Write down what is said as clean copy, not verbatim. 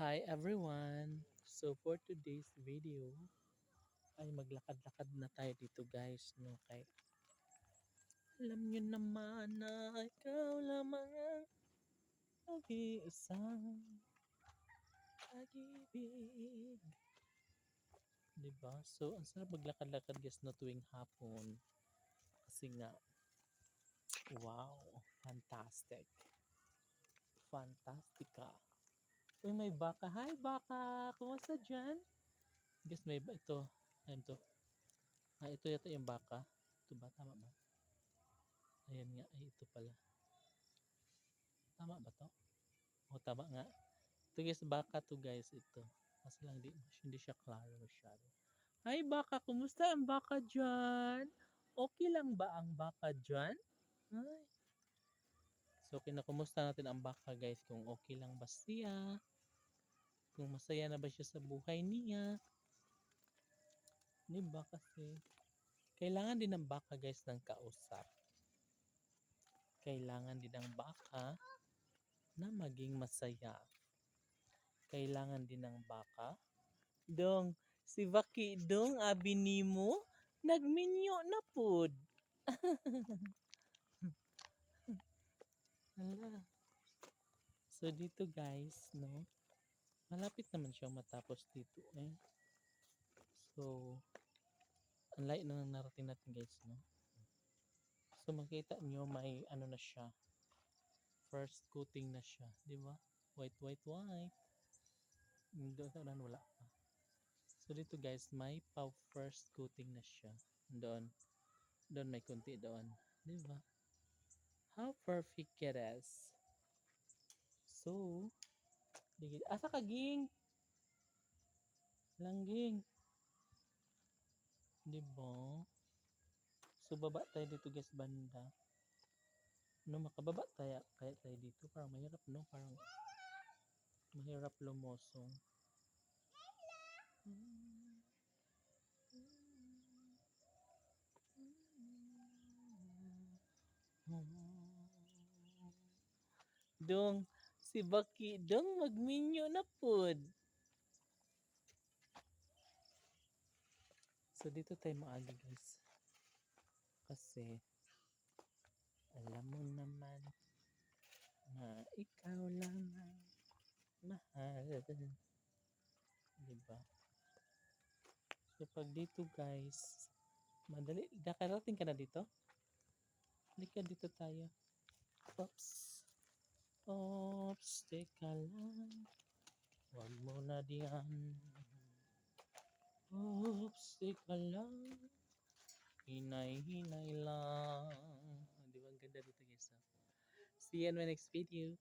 Hi everyone! So for today's video ay maglakad-lakad na tayo dito guys, no? Kay alam nyo naman na ikaw lamang ang nag-iisang pag-ibig. Diba? So ang sarap maglakad-lakad guys no tuwing hapon. Kasi nga, wow, fantastic. Fantastica. Uy, may baka. Hi baka! Kumusta dyan? Guys, may ito. Ayun to. Ito yata yung baka. Ito ba? Tama ba? Ayan nga. Ay, ito pala. Tama ba to? O, tama nga. Ito guys, baka to guys. Ito. Kasi lang hindi siya klaro masyado. Hi baka! Kumusta ang baka dyan? Okay lang ba ang baka dyan? Ay. So, kinakumusta natin ang baka guys. Kung okay lang ba siya. Kung masaya na ba siya sa buhay niya. Diba kasi? Kailangan din ng baka guys ng kausap. Kailangan din ng baka na maging masaya. Kailangan din ng baka. Dong, si Baki dong abi nimo nagminyo na pud. Hala. So dito guys, no. Malapit naman siyang matapos dito eh. So ang light na ng narating natin guys, no. So makita nyo may ano na siya. First coating na siya, di ba? White, white, white. Doon wala pa. So dito guys, may first coating na siya. Doon. Doon may kunti doon. Di ba? How perfect it is. So, asa ka ging? Langging. Di ba? So baba tayo dito guys banda. No, makababa tayo kaya tayo dito. Parang mahirap no? Parang mahirap lumosong. Dong, si Baki dong magminyo na pud. So dito tayo maagi guys. Kasi alam mo naman na ikaw lang ang mahal. Diba? So pag dito guys, madali. Nakarating ka na dito? Halika dito tayo. Oops. Oops, teka lang. Huwag mo na diyan. Oops, teka lang. Hinay-hinay lang. Di ba ang ganda dito guys? See you in my next video.